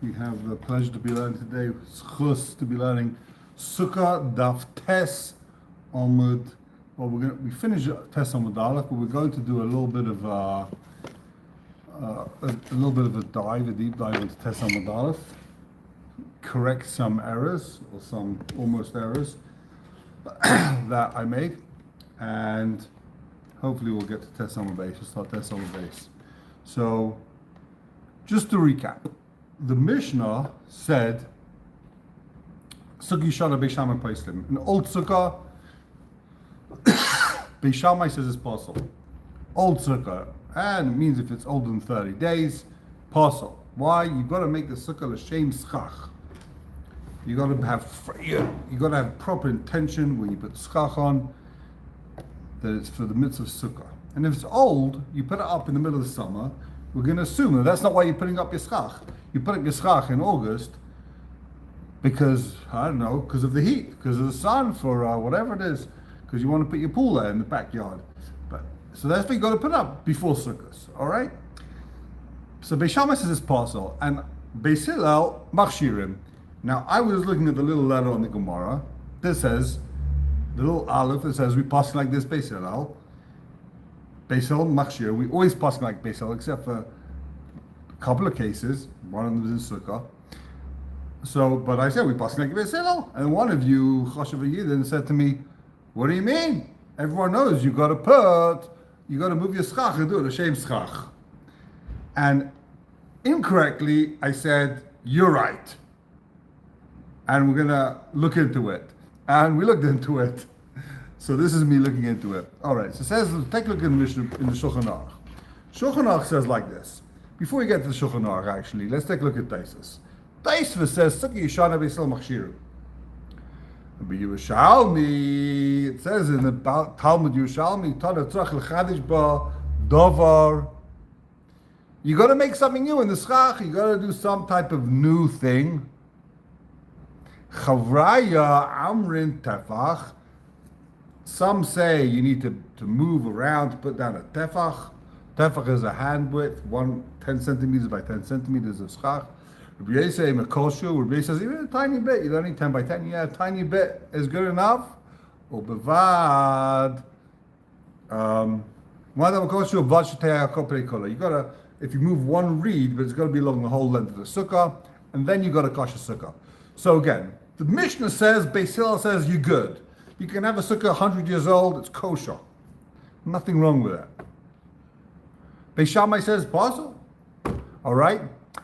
We have the pleasure to be learning today, SUCCAH, to be learning SUCCAH Daf Tes Amud. Well, we finished Tes Amud Aleph, but we're going to do a little bit of a deep dive into Tes Amud Aleph, correct some errors or some almost errors that I made, and hopefully we'll get to Tes Amud Beis. We'll start Tes Amud Beis. So, just to recap, the Mishnah said, Sukkah Yishana Beis Shammai Paislim. An old Sukkah, Beis Shammai says it's possible. Old Sukkah, and it means if it's older than 30 days, possible. Why? You've got to make the Sukkah l'shem SUCCAH. You got to have proper intention when you put SUCCAH on, that it's for the mitzvah Sukkah. And if it's old, you put it up in the middle of the summer. We're going to assume that that's not why you're putting up your SUCCAH. You put up your SUCCAH in August because, I don't know, because of the heat, because of the sun, for whatever it is, because you want to put your pool there in the backyard. So that's why you got to put up before Sukkot, all right? So Beis Shammai says it's possible, and Beis Hillel machshirim. Now I was looking at the little letter on the gemorah. This says, the little aleph that says we pass like this Beis Hillel. Beis Hillel machshir. We always pass like Beis Hillel, except for a couple of cases. One of them was in Sukkah. So, but I said we pass like Beis Hillel, and one of you, Choshev Yidin, said to me, "What do you mean? Everyone knows you got to move your SUCCAH and do it l'shem SUCCAH." And incorrectly, I said, "You're right," and we're gonna look into it. And we looked into it. So this is me looking into it. All right. So it says, take a look in the Shulchan Aruch. Shulchan Aruch says like this. Before we get to the Shulchan Aruch, actually, let's take a look at Taisus. Taisus says, Sukkah Yishana Beis Hillel Machshiru. But Yerushalmi, it says in the Talmud Yerushalmi, Tana Tzach L'Chadish Ba Dovar. You got to make something new in the SUCCAH. You got to do some type of new thing. Chavraya Amrin Tefach. Some say you need to move around to put down a tefach. Tefach is a hand width, 10 centimeters by 10 centimeters of SUCCAH. Rabbi Yisrael Mekoshu, Rabbi Yisrael says even a tiny bit. You don't need 10 by 10. Yeah, a tiny bit is good enough. Or bevad. You gotta, if you move one reed, but it's got to be along the whole length of the sukkah, and then you got a kosher sukkah. So again, the Mishnah says, Beis Hillel says you're good. You can have a sukkah 100 years old, it's kosher. Nothing wrong with that. Beis Shammai says possible. All right?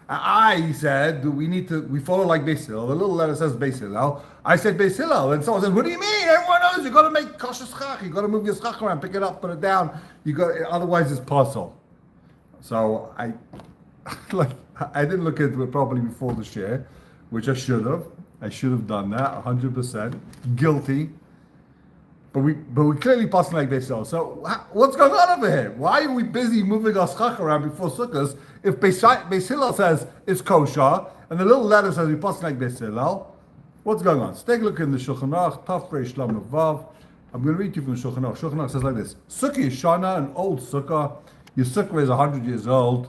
I said we follow like Beis Hillel. The little letter says Beis Hillel. I said Beis Hillel, and someone says, "What do you mean? Everyone knows you got to make kosher SUCCAH. You got to move your SUCCAH around, pick it up, put it down. Otherwise it's possible." So I didn't look into it properly before the share, which I should have. I should have done that 100%. Guilty. But we clearly passing like Beis Hillel. So what's going on over here? Why are we busy moving our SUCCAH around before Sukkot if Beis Hillel says it's kosher and the little letter says we passing like Beis Hillel? What's going on? So take a look in the Shulchan Aruch, Taf Reish Lamed Vav. I'm going to read to you from the Shulchan Aruch. Shulchan Aruch says like this: Sukkah Yishana, an old Sukkah. Your Sukkah is 100 years old.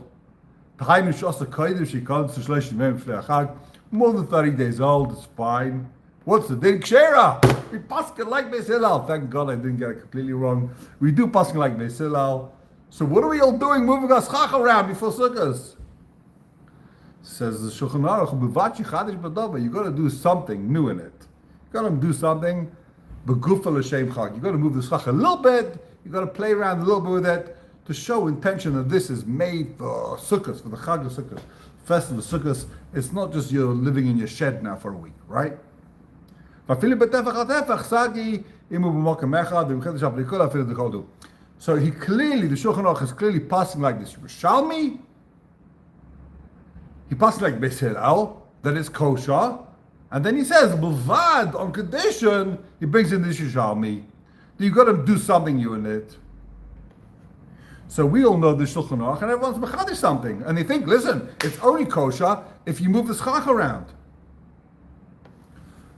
More than 30 days old, it's fine. What's the din kshera? We paskin like Beis Hillel. Thank God I didn't get it completely wrong. We do paskin like Beis Hillel. So what are we all doing moving our SUCCAH around before Sukkot? Says the Shulchan Aruch, you got to do something new in it. You got to do something. Begufa l'shem chag. You got to move the SUCCAH a little bit. You got to play around a little bit with it to show intention that this is made for Sukkot, for the Chag of Sukkot, festival of Sukkot. It's not just you're living in your shed now for a week, right? So he clearly, the Shulchan Aruch is clearly passing like this. Yerushalmi, he passes like Beis Hillel, that is kosher, and then he says, B'vad, on condition, he brings in this Yerushalmi. You got to do something new in it. So we all know the Shulchan Aruch, and everyone's mechadish something, and they think, listen, it's only kosher if you move the SUCCAH around.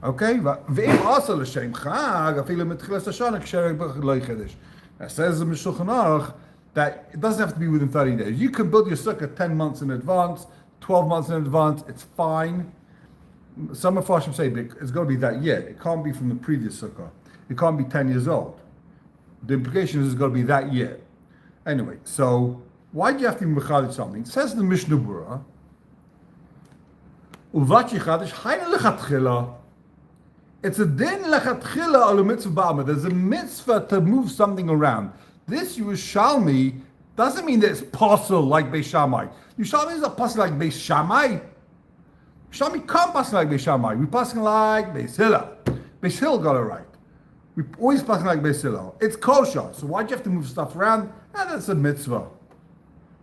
Okay, ואם עשה לשם חג, אפילו מתחילת השנה, כשהרג לא יחדש. It says in the Shulchan Aruch that it doesn't have to be within 30 days. You can build your sukkah 10 months in advance, 12 months in advance, it's fine. Some of Farshim say it's got to be that year. It can't be from the previous sukkah. It can't be 10 years old. The implication is it's got to be that year. Anyway, so why do you have to be mechadish something? It says in the Mishnah Berurah, Uvachi chadish hayne lechatchila. It's a din lechatchila al mitzvah ba'amah. There's a mitzvah to move something around. This Yerushalmi doesn't mean that it's possible like Beis Shammai. Yerushalmi is not possible like Beis Shammai. Yerushalmi can't pass like Beis Shammai. We pass like Beis Hillel. Beis Hillel got it right. We always pass like Beis Hillel. It's kosher. So why do you have to move stuff around? That's a mitzvah.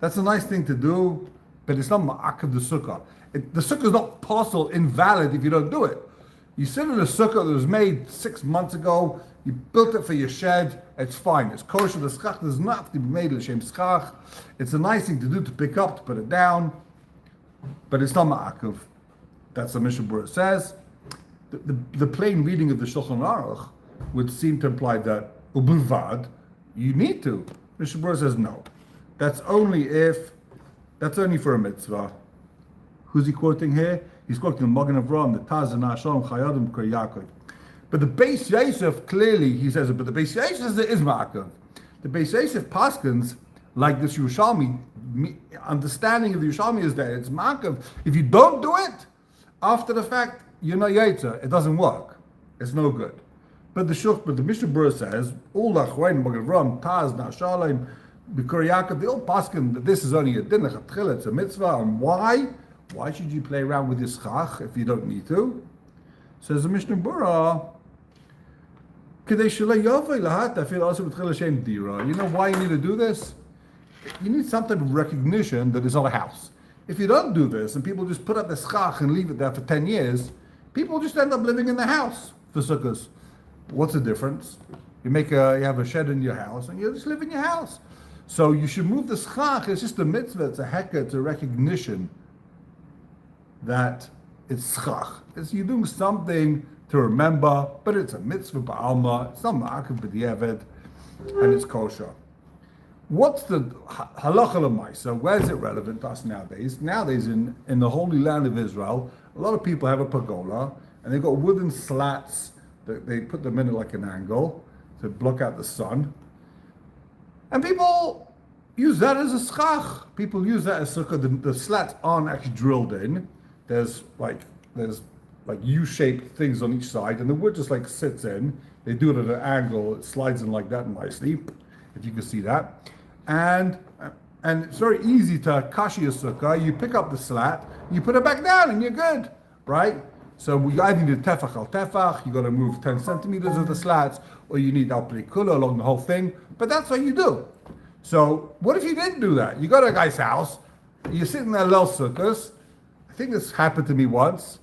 That's a nice thing to do, but it's not ma'ak of the sukkah. The sukkah is not possible, invalid if you don't do it. You sit in a sukkah that was made 6 months ago, you built it for your shed, it's fine. It's kosher. The SUCCAH does not have to be made l'shem SUCCAH. It's a nice thing to do, to pick up, to put it down, but it's not ma'akav. That's what Mishnah Berurah says. The plain reading of the Shulchan Aruch would seem to imply that ubulvad, you need to. Mishnah Berurah says no. That's only for a mitzvah. Who's he quoting here? He's quoting the Magen Avraham, the Taz and Hashem Chayadim Kar Yaakov. But the Beis Yosef, clearly, he says it, but the Beis Yosef says it is ma'akav. The Beis Yosef paskins, like this Yerushalmi, understanding of the Yerushalmi is that it's ma'akav. If you don't do it, after the fact, you're not yetzer. It doesn't work. It's no good. But the Mishnah Berurah says, all the Achronim, Magen Avraham, Taz, Na'ashalim, B'Kar Yaakov, they all paskin that this is only a din, it's a mitzvah. And why? Why should you play around with your SUCCAH if you don't need to? Says the Mishnah Berurah, you know why you need to do this? You need some type of recognition that it's not a house. If you don't do this and people just put up the SUCCAH and leave it there for 10 years, people just end up living in the house for sukkahs. What's the difference? You have a shed in your house and you just live in your house. So you should move the SUCCAH. It's just a mitzvah. It's a hekah. It's a recognition that it's SUCCAH. You're doing something to remember, but it's a mitzvah ba'alma. It's not ma'akav b'diavad, and it's kosher. What's the halacha l'maisa? Where is it relevant to us nowadays? Nowadays, in the Holy Land of Israel, a lot of people have a pergola, and they've got wooden slats that they put them in like an angle to block out the sun. And people use that as a SUCCAH. People use that as sukkah. The slats aren't actually drilled in. There's like U-shaped things on each side, and the wood just like sits in. They do it at an angle. It slides in like that nicely, if you can see that. And it's very easy to kashi a sukkah. You pick up the slat, you put it back down, and you're good, right? So we either need a tefach al tefach. You got to move 10 centimeters of the slats, or you need al prikula along the whole thing. But that's what you do. So what if you didn't do that? You go to a guy's house, you're sitting there lel sukkahs. I think this happened to me once,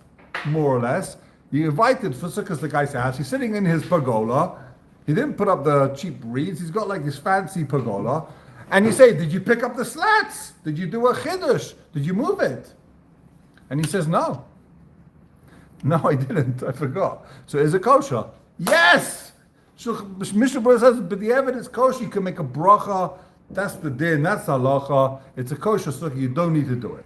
more or less. You invited for sukkahs the guy's house. He's sitting in his pergola. He didn't put up the cheap reeds. He's got like this fancy pergola. And you say, did you pick up the slats? Did you do a chiddush? Did you move it? And he says, no. No, I didn't. I forgot. So is it kosher? Yes! Mishnah Berurah says, but the evidence kosher, you can make a bracha. That's the din. That's halacha. It's a kosher sukkah. You don't need to do it.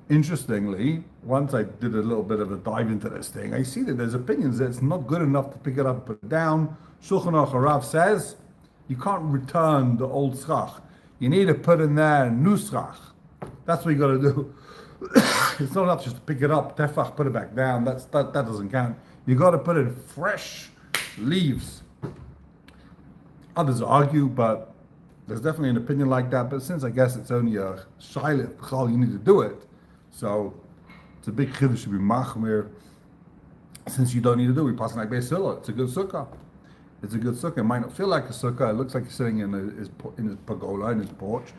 Interestingly, once I did a little bit of a dive into this thing, I see that there's opinions that it's not good enough to pick it up and put it down. Shulchan Aruch says you can't return the old SUCCAH. You need to put in there a new SUCCAH. That's what you got to do. It's not enough just to pick it up, tefach, put it back down. That doesn't count. You got to put in fresh leaves. Others argue, but there's definitely an opinion like that. But since I guess it's only a shaylet, you need to do it. So it's a big chiddush to be machmir. Since you don't need to do it, we pass like Beis Hillel. It's a good sukkah. It's a good sukkah. It might not feel like a sukkah. It looks like he's sitting in his pergola, in his porch.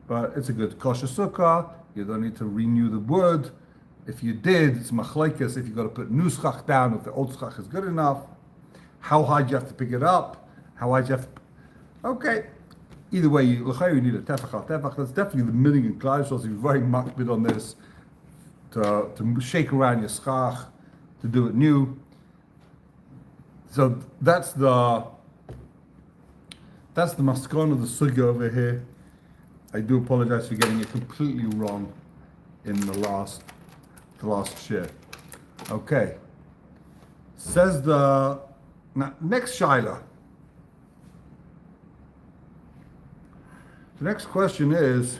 But it's a good kosher sukkah. You don't need to renew the wood. If you did, it's machlekes. If you got to put new SUCCAH down, if the old SUCCAH is good enough, how high do you have to pick it up? How high do you have to... Okay. Either way, you need a tefach al tefach. That's definitely the milling and klai. So you're very much bit on this to shake around your SUCCAH, to do it new. So that's the maskon of the sugya over here. I do apologize for getting it completely wrong in the last share. Okay. Says the next Shaila. The next question is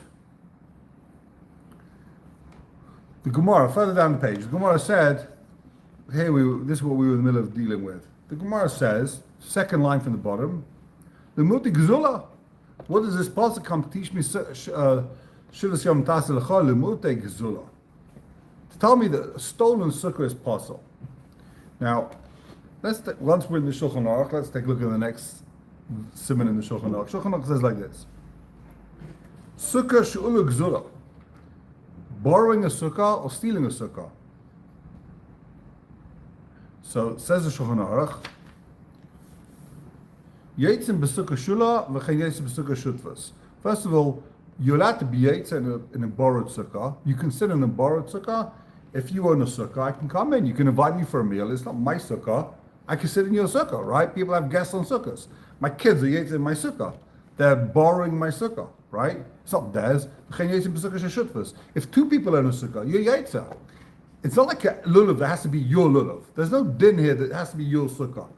the gemorah, further down the page. The gemorah said, this is what we were in the middle of dealing with. The gemorah says, second line from the bottom, the muti gzula. What does this pasuk come to teach me? Shivas yom tasel lecha lemute gzula. To tell me that a stolen sukkah is possible. Now, once we're in the Shulchan Aruch, let's take a look at the next siman in the Shulchan Aruch. Shulchan Aruch says like this: Sukkah she'ulu gzula. Borrowing a sukkah or stealing a sukkah. So it says the Shulchan Aruch, Yaitzim b'sukkah shula v'chein yaitzim b'sukkah shutvas. First of all, you're allowed to be yaitz in a borrowed sukkah. You can sit in a borrowed sukkah. If you own a sukkah, I can come in. You can invite me for a meal. It's not my sukkah. I can sit in your sukkah, right? People have guests on sukkahs. My kids are yaitz in my sukkah. They're borrowing my sukkah, right? It's not theirs. If two people own a sukkah, you're yaitza. It's not like a lulav that has to be your lulav. There's no din here that has to be your sukkah.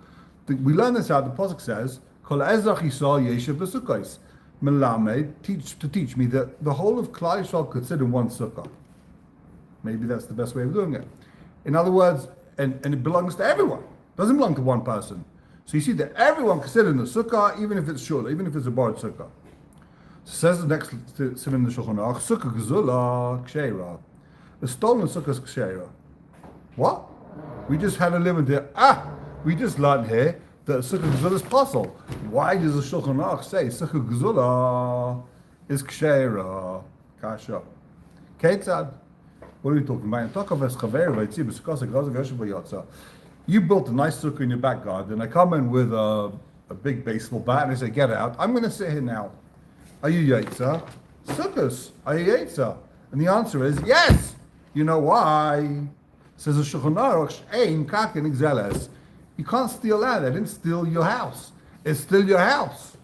We learn this out. The pasuk says, "Kol ezach yisrael yeshiv b'sukkos." Melamed to teach me that the whole of Klal Yisrael could sit in one sukkah. Maybe that's the best way of doing it. In other words, and it belongs to everyone. It doesn't belong to one person. So you see that everyone can sit in the sukkah, even if it's shula, even if it's a borrowed sukkah. So says the next siman in the Shulchan Aruch, sukkah gzula ksheira. The stolen sukkah is ksheira. What? We just had a limit there. We just learned here that sukkah gzula is possible. Why does the Shulchan Aruch say sukkah gzula is ksheira? Kasha. Ketzad. What are we talking about? You built a nice sukkah in your back garden. I come in with a big baseball bat and I say, get out. I'm going to sit here now. Are you yaitza? Sukkahs. Are you yaitza? And the answer is yes. You know why? Says the Shulchan Aruch, ein kaken igzeles. You can't steal that. I didn't steal your house. It's still your house,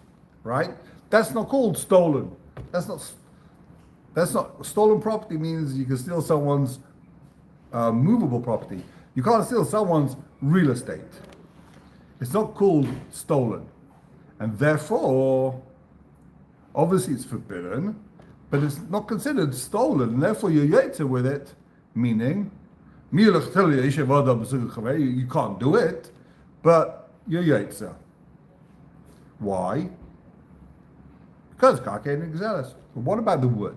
right? That's not called stolen. That's not stolen property. Means you can steal someone's movable property. You can't steal someone's real estate. It's not called stolen, and therefore, obviously, it's forbidden. But it's not considered stolen, and therefore you're yaitza with it. Meaning, you can't do it, but you're yaitza. Why? Because kakein exelis. But what about the wood?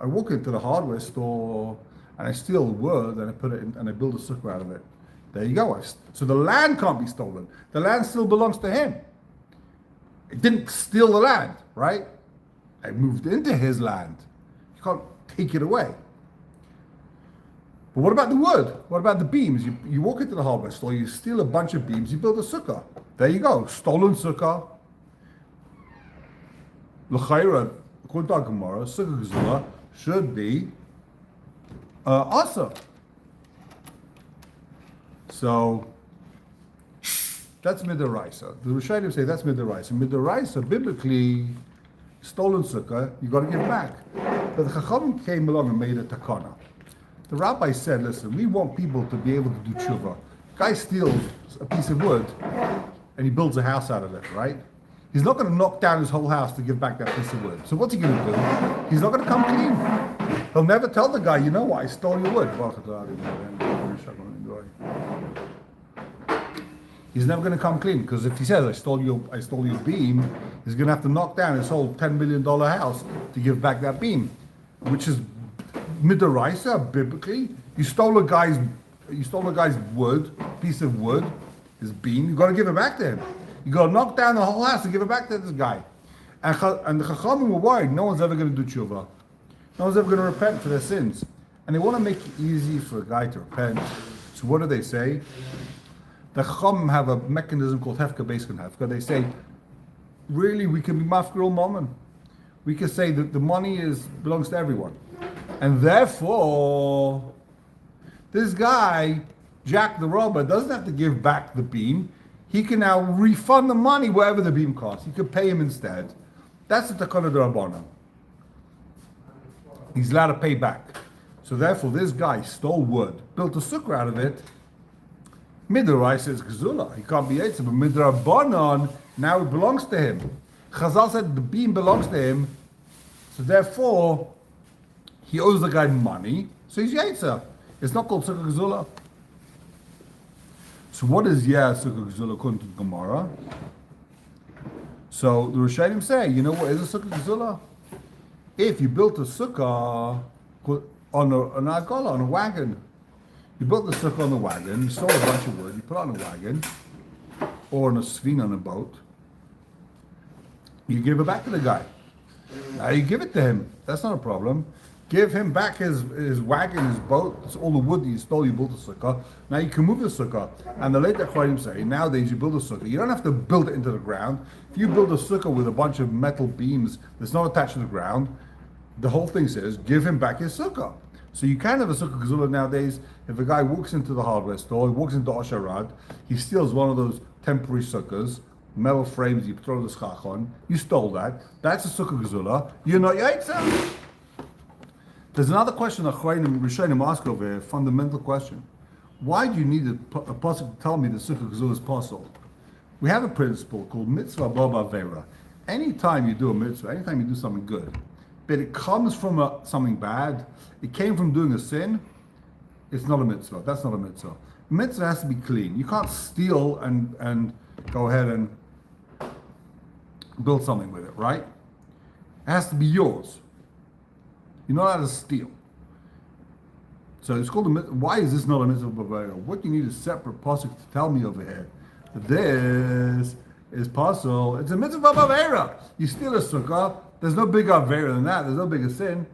I walk into the hardware store and I steal wood and I put it in and I build a sukkah out of it. There you go. So the land can't be stolen. The land still belongs to him. It didn't steal the land, right? I moved into his land. You can't take it away. But what about the wood? What about the beams? You walk into the hardware store, you steal a bunch of beams, you build a sukkah. There you go. Stolen sukkah. L'chayra, according to our gemorah, sukkah gzula should be asa. So that's midaraisa. The Rishonim say that's midaraisa. Midaraisa, biblically, stolen sukkah, you got to give back. But the Chachamim came along and made a takana. The rabbi said, listen, we want people to be able to do tshuva. Guy steals a piece of wood and he builds a house out of it, right? He's not going to knock down his whole house to give back that piece of wood. So what's he going to do? He's not going to come clean. He'll never tell the guy, you know what, I stole your wood. He's never going to come clean, because if he says, I stole your beam, he's going to have to knock down his whole $10 million house to give back that beam, which is midaraisa, biblically. You stole a guy's wood, piece of wood, his beam. You got to give it back to him. You got to knock down the whole house to give it back to this guy. And the Chachamim were worried. No one's ever going to do tshuva. No one's ever going to repent for their sins. And they want to make it easy for a guy to repent. So what do they say? The Chachamim have a mechanism called hefka based on hefka. They say, really, we can be mafkir mammon. We can say that the money belongs to everyone. And therefore, this guy, Jack the robber, doesn't have to give back the beam. He can now refund the money wherever the beam costs. He could pay him instead. That's the takana d'rabbanan. he's allowed to pay back. So therefore, this guy stole wood, built a sukkah out of it. Midoraisa is Gezula. He can't be Yetzer, but Midrabanan, now it belongs to him. Chazal said the beam belongs to him, so therefore, he owes the guy money, so he's Yetzer. It's not called Sukkah Gezula. So what is Sukkah Gezula according to the gemorah? So the Rishonim say, you know what is a Sukkah Gezula? If you built a sukkah on a wagon, you built the sukkah on the wagon, you stole a bunch of wood, you put it on a wagon, or on a svin on a boat, you give it back to the guy. Now you give it to him. That's not a problem. Give him back his wagon, his boat, it's all the wood that you stole, you built a sukkah. Now you can move the sukkah. And the late Achronim say, nowadays you build a sukkah, you don't have to build it into the ground. If you build a sukkah with a bunch of metal beams that's not attached to the ground, the whole thing says, give him back his sukkah. So you can have a sukkah gezula nowadays. If a guy walks into the hardware store, he walks into Osharad, he steals one of those temporary sukkahs, metal frames you throw the SUCCAH on, you stole that, that's a sukkah gezula, you're not Yetzer. There's another question that Rishonim ask over here, a fundamental question. Why do you need a pasuk to tell me that sukkah gezula is possible? We have a principle called mitzvah baba vera. Anytime you do a mitzvah, anytime you do something good, but it comes from something bad, it came from doing a sin, it's not a mitzvah. That's not a mitzvah. Mitzvah has to be clean. You can't steal and go ahead and build something with it, right? It has to be yours. You're not allowed to steal. So it's called a mitzvah. Why is this not a mitzvah b'avera? What you need is separate pasuk to tell me over here. This is possible. It's a mitzvah b'avera. You steal a sukkah. There's no bigger avera than that. There's no bigger sin.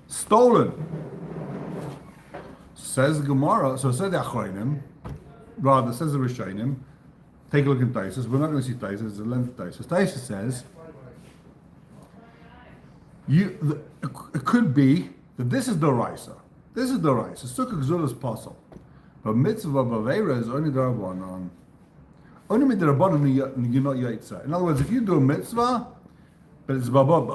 Stolen. Says the gemorah. So says the Achronim. Rather, says the Rishonim. Take a look in Taisus. We're not going to see Taisus. It's a length of Taisus. Taisus says, it could be that this is the Raisa. This is the Raisa. Sukkah Gezula is possible. But mitzvah b'avera is only the Rabbanon. Only midrabanan you're not Yetzer. In other words, if you do a mitzvah, but it's above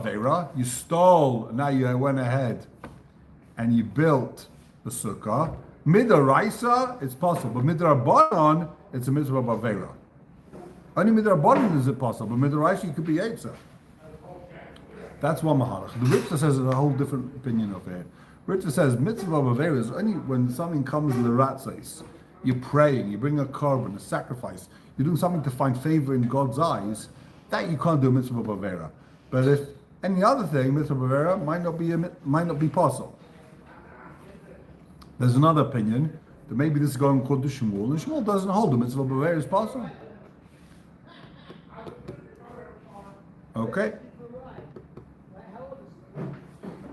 avera, you stole, and now you went ahead and you built the sukkah. Midraisa, it's possible, but midrabanan, it's a mitzvah b'avera. Only midrabanan is it possible, but midraisa you could be Yetzer. That's one mahalach. The Ritva says a whole different opinion of it. Ritva says mitzvah b'avera is only when something comes in the ratzais. You're praying, you bring a korban, a sacrifice, you're doing something to find favor in God's eyes, that you can't do mitzvah b'avera. But if any other thing, mitzvah b'avera might not be possible. There's another opinion that maybe this is going according to Shmuel, and Shmuel doesn't hold the mitzvah b'avera is possible. Okay.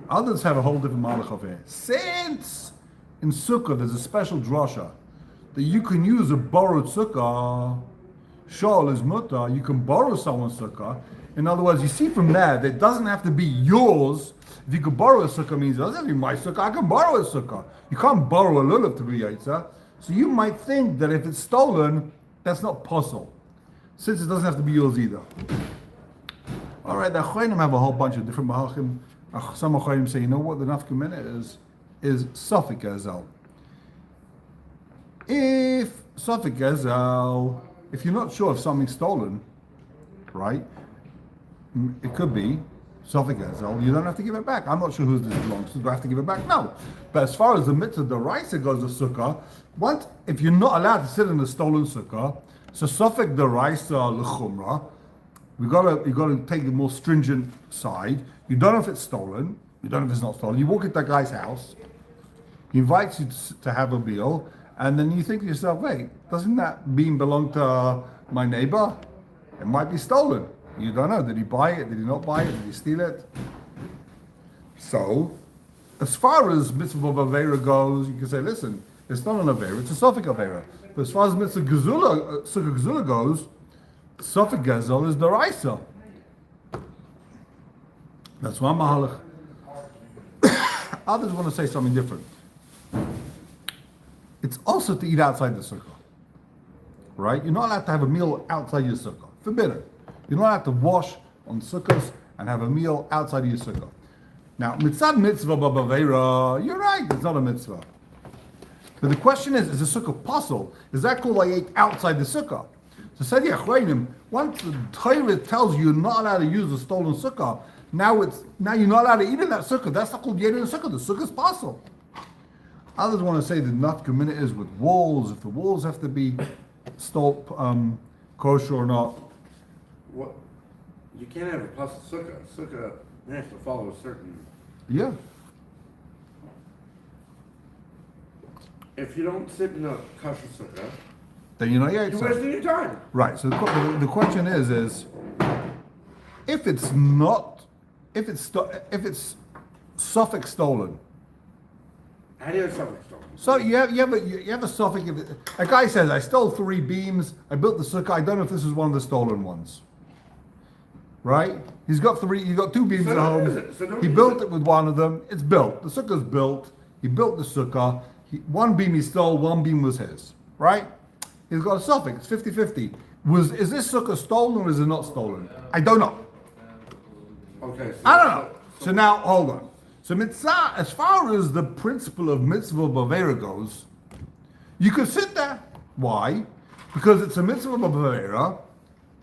Others have a whole different malach of here. Since in SUCCAH there's a special drasha that you can use a borrowed sukkah, shol is mutter, you can borrow someone's sukkah. In other words, you see from there that it doesn't have to be yours. If you could borrow a sukkah, means it doesn't have to be my sukkah, I can borrow a sukkah. You can't borrow a lulav to be Yetzer. So you might think that if it's stolen, that's not possible, since it doesn't have to be yours either. All right, the Achronim have a whole bunch of different mahalchim. Some Achronim say, you know what the nafkamina is suffik ezel. If suffik ezel, if you're not sure if something's stolen, right? It could be suffik ezel. You don't have to give it back. I'm not sure who this belongs to. Do I have to give it back? No. But as far as the mitzvah, the raisa goes to sukkah. Once, if you're not allowed to sit in the stolen sukkah, so suffik the raisa l'chumrah. You got to take the more stringent side. You don't know if it's stolen. You don't know if it's not stolen. You walk into that guy's house. He invites you to have a meal, and then you think to yourself, wait, doesn't that bean belong to my neighbor? It might be stolen. You don't know. Did he buy it? Did he not buy it? Did he steal it? So, as far as mitzvah b'avera goes, you can say, listen, it's not an avera, it's a suffik avera. But as far as mitzvah gezula, sukkah gezula goes, suffik gezel is the raisa. That's one mahalach. Others want to say something different. It's also to eat outside the sukkah, right? You're not allowed to have a meal outside your sukkah. Forbidden. You're not allowed to wash on sukkahs and have a meal outside of your sukkah. Now, mitzad mitzvah b'baveira, you're right, it's not a mitzvah. But the question is the sukkah possible? Is that called I ate outside the sukkah? So said the Achronim, once the Torah tells you you're not allowed to use the stolen sukkah, now you're not allowed to eat in that sukkah. That's not called eating in the sukkah. The sukkah is possible. Others want to say the nafka minute is with walls. If the walls have to be kosher or not. What? You can't have a plus sukkah. Sukkah has to follow a certain. Yeah. If you don't sit in a kosher sukkah, then you're not yet. you're wasting your time. Right. So the question is if it's suffix stolen. How do you have something stolen? So you have a suffix. A guy says, I stole 3 beams. I built the sukkah. I don't know if this is one of the stolen ones. Right? He's got 2 beams at home. He built it with one of them. It's built. The sukkah's built. He built the sukkah. One beam he stole, one beam was his. Right? He's got a suffix. It's 50-50. Is this sukkah stolen or is it not stolen? I don't know. Okay. I don't know. So now, hold on. So mitzvah, as far as the principle of mitzvah bavera goes, you could sit there. Why? Because it's a mitzvah bavera.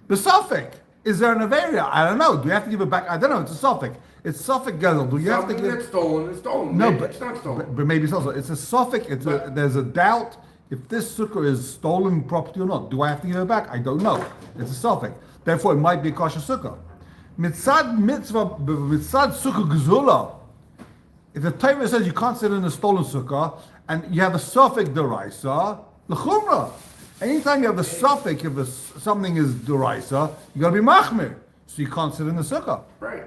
The suffix. Is there an avera? I don't know. Do you have to give it back? I don't know. It's a suffix. It's suffix gezel. Do you have to give it? Stolen is stolen. No, maybe it's not stolen. But maybe it's also. It's a suffix. There's a doubt if this sukkah is stolen property or not. Do I have to give it back? I don't know. It's a suffix. Therefore, it might be a kosher sukkah. Mitzad mitzvah, mitzad sukkah gezula. If the Torah says you can't sit in a stolen sukkah and you have a suffix deraisa, l'chumrah. Anytime you have a suffix, if something is deraisa, you got to be machmir, so you can't sit in the sukkah. Right.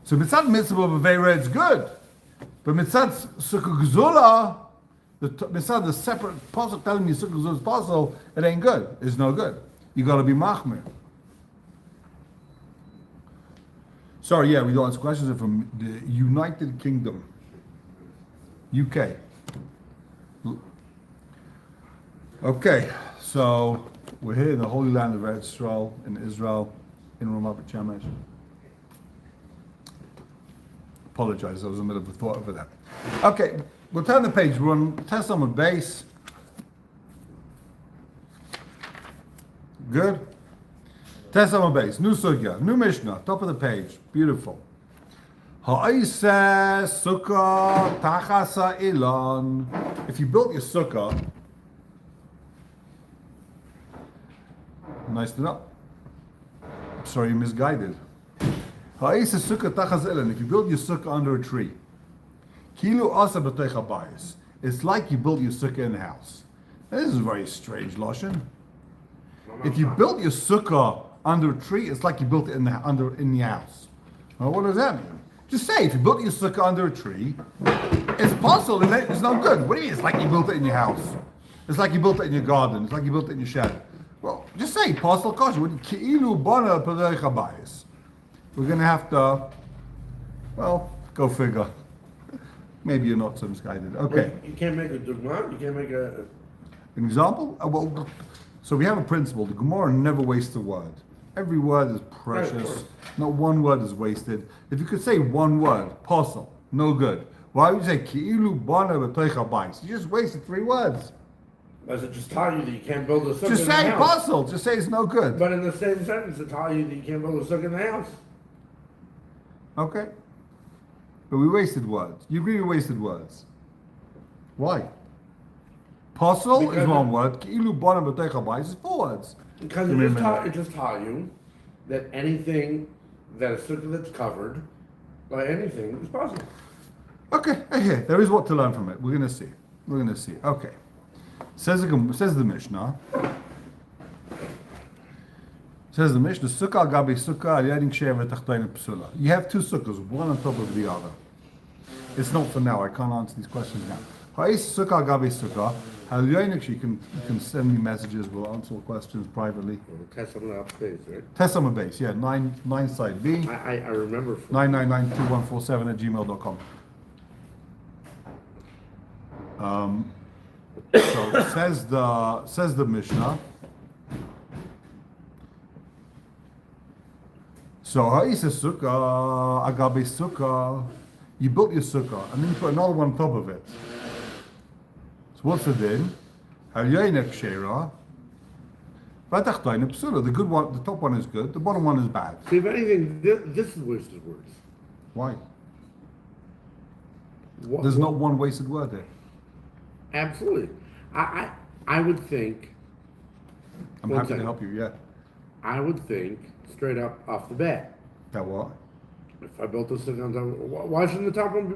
So mitzad mitzvah b'veira, it's good, but mitzad sukkah gezula, mitzad the separate pasuk telling you sukkah gezula is possible, it ain't good. It's no good. You got to be machmir. Sorry, yeah, we don't answer questions from the United Kingdom, UK. Okay, so we're here in the Holy Land of Israel, in Ramat Shemesh. Apologize, I was in the middle of a thought over that. Okay, we'll turn the page. We're on Test Amud base. Good. Test Amud base. New Sugya, new Mishnah, top of the page. Beautiful. Ha'iseh sukkah tachas ha'ilon. If you built your sukkah, nice to know. Sorry, you misguided. Ha'iseh sukkah tachas ha'ilon. If you build your sukkah under a tree, kilu asa b'tei chabayis. It's like you built your sukkah in the house. Now, this is a very strange lashon. If you built your sukkah under a tree, it's like you built it in the house. Well, what does that mean? Just say, if you built your sukkah under a tree, it's possible, and it's not good. What do you mean? It's like you built it in your house. It's like you built it in your garden. It's like you built it in your shed. Well, just say, possible kosher. We're going to have to, well, go figure. Maybe you're not so misguided. Okay. You can't make a dugma. You can't make an example? Well, so we have a principle. The gemorah never wastes a word. Every word is precious. Right, Not one word is wasted. If you could say one word, possible, no good. Why would you say ki'ilu bana b'toich bais? You just wasted 3 words. Does it just tell you that you can't build a sukkah Just in the say house? possible. Just say it's no good. But in the same sentence, it tells you that you can't build a sukkah in the house. Okay. But we wasted words. You agree we wasted words? Why? Possible is 1 word. Ki'ilu bana b'toich bais is 4 words. Because it just taught you that anything that a sukkah that's covered by anything is possible. Okay, there is what to learn from it. We're going to see. Okay. Says the Mishnah. Says the Mishnah, Sukkah gabi sukkah al-yadin she'eva tachtoin psula. You have 2 sukkahs, one on top of the other. It's not for now. I can't answer these questions now. Ha'is sukkah gabi sukkah. You can send me messages. We'll answer questions privately. Test on the base, right? Test on the base, yeah. 9 side B. I remember. 9992147@gmail.com. So says the Mishnah. So ha'isa sukkah, agabe sukkah. You built your sukkah, and then you put another one on top of it. So what's the din? Halyayna kshera. V'atachtayna psula. The good one, the top one is good. The bottom one is bad. See, if anything, this is wasted words. Why? What, There's not one wasted word there. Absolutely. I would think. I'm One happy to second. help you. Yeah. I would think straight up off the bat. That what? If I built this thing on top, why shouldn't the top one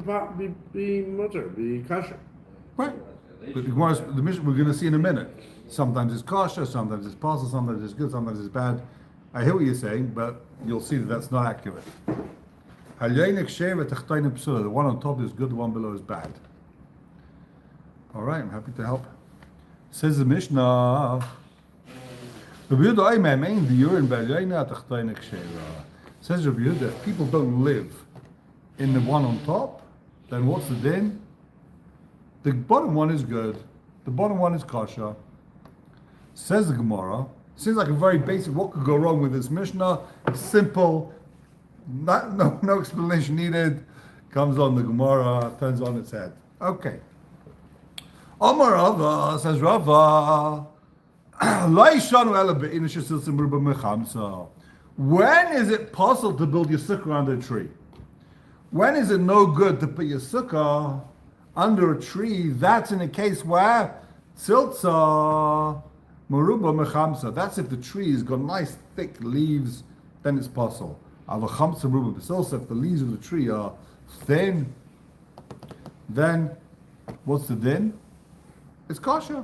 be mutter, be kosher? Right. But the mission we're going to see in a minute. Sometimes it's kosher, sometimes it's parcel, sometimes it's good, sometimes it's bad. I hear what you're saying, but you'll see that that's not accurate. The one on top is good, the one below is bad. All right, I'm happy to help. Says the Mishnah. Says Rabbi Yehuda, if people don't live in the one on top, then what's the din? The bottom one is good, the bottom one is kosher. Says the Gemorah, seems like a very basic, what could go wrong with this Mishnah? Simple, no explanation needed. Comes on the Gemorah, turns on its head. Okay. Omar Rava, says Rava, when is it possible to build your sukkah under a tree? When is it no good to put your sukkah under a tree? That's in a case where tziltza maruba mechamsa. That's if the tree has got nice thick leaves, then it's possible. Avachamsa maruba b'silsa. If the leaves of the tree are thin, then what's the din? It's kosher.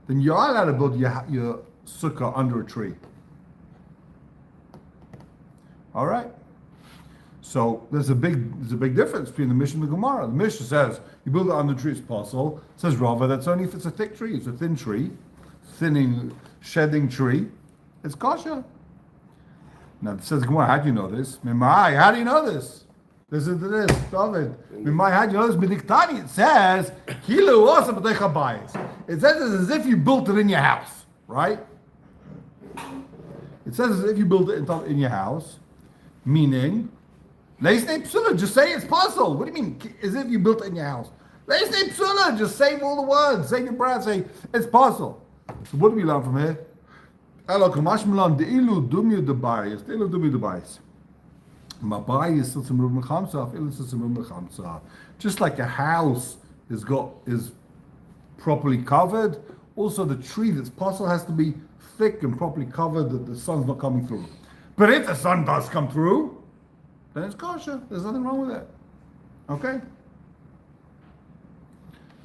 Then you're allowed to build your sukkah under a tree. All right. So there's a big difference between the Mishnah and the Gemara. The Mishnah says you build it under a tree, it's possible. It says Rava, that's only if it's a thick tree. It's a thin tree, shedding tree. It's kosher. Now it says Gemara, how do you know this? Mimai, how do you know this? Listen to this, David. Mimai, how do you know this? Midiktani, it says Kilu also b'teichabayis. It says it's as if you built it in your house, right? It says as if you built it in your house. Meaning, Leisnei Psula, just say it's possible. What do you mean? As if you built it in your house. Leisnei Psula, just say all the words. Say your breath, say it's possible. So what do we learn from here? Elo kamash milan deilu dumyu debayis. Deilu dumyu debayis. Mabayis siltzim rub mechamsa, afilu siltzim rub mechamsa. Just like a house is properly covered, also the tree that's possible has to be thick and properly covered that the sun's not coming through. But if the sun does come through, then it's kosher. There's nothing wrong with it. Okay?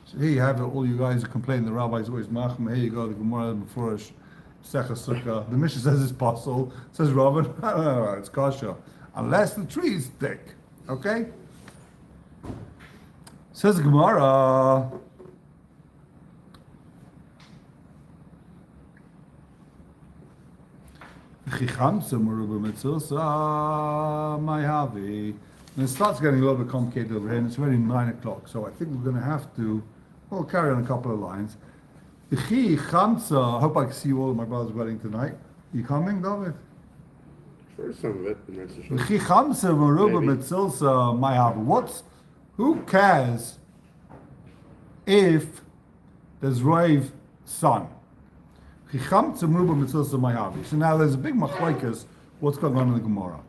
So here you have it. All you guys who complain the rabbi's always machma. Here you go, the gemorah before SUCCAH. The Mishnah says it's possible. It says Robin, no, it's kosher. Unless the tree is thick. Okay? Says the Gemara. And it starts getting a little bit complicated over here, and it's already 9 o'clock, so I think we're going to have to, we'll carry on a couple of lines. I hope I can see you all at my brother's wedding tonight. You coming, David? For some of it, Who cares if there's rave sun? So now there's a big machlokes. What's going on in the Gemara?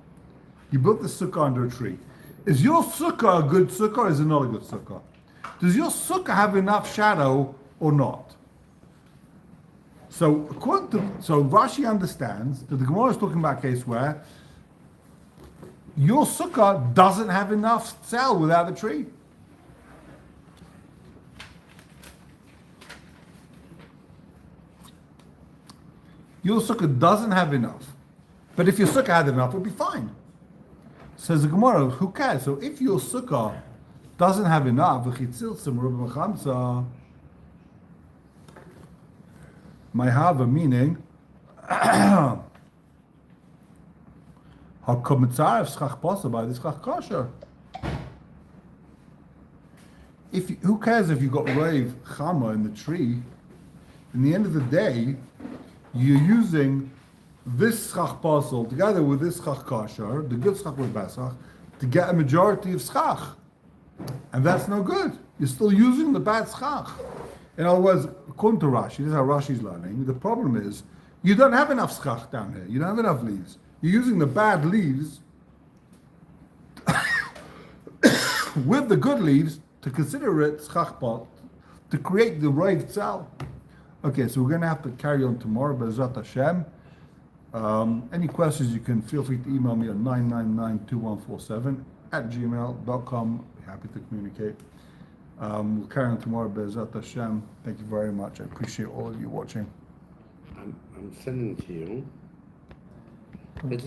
You built the sukkah under a tree. Is your sukkah a good sukkah or is it not a good sukkah? Does your sukkah have enough shadow or not? So Rashi understands that the Gemara is talking about a case where your sukkah doesn't have enough cell without the tree. Your sukkah doesn't have enough. But if your sukkah had enough, it would be fine. Says the Gemara, who cares? So if your sukkah doesn't have enough, my hava meaning, who cares if you got rave chama in the tree? In the end of the day, you're using this schach parcel together with this schach kosher, the good schach with bad schach, to get a majority of schach. And that's no good. You're still using the bad schach. In other words, according to Rashi, this is how Rashi's learning, the problem is you don't have enough schach down here. You don't have enough leaves. You're using the bad leaves with the good leaves to consider it schach pot, to create the right cell. Okay, so we're going to have to carry on tomorrow, B'ezrat Hashem. Any questions, you can feel free to email me at 999-2147 @gmail.com. Happy to communicate. We'll carry on tomorrow, B'ezrat Hashem. Thank you very much. I appreciate all of you watching. I'm sending to you. It's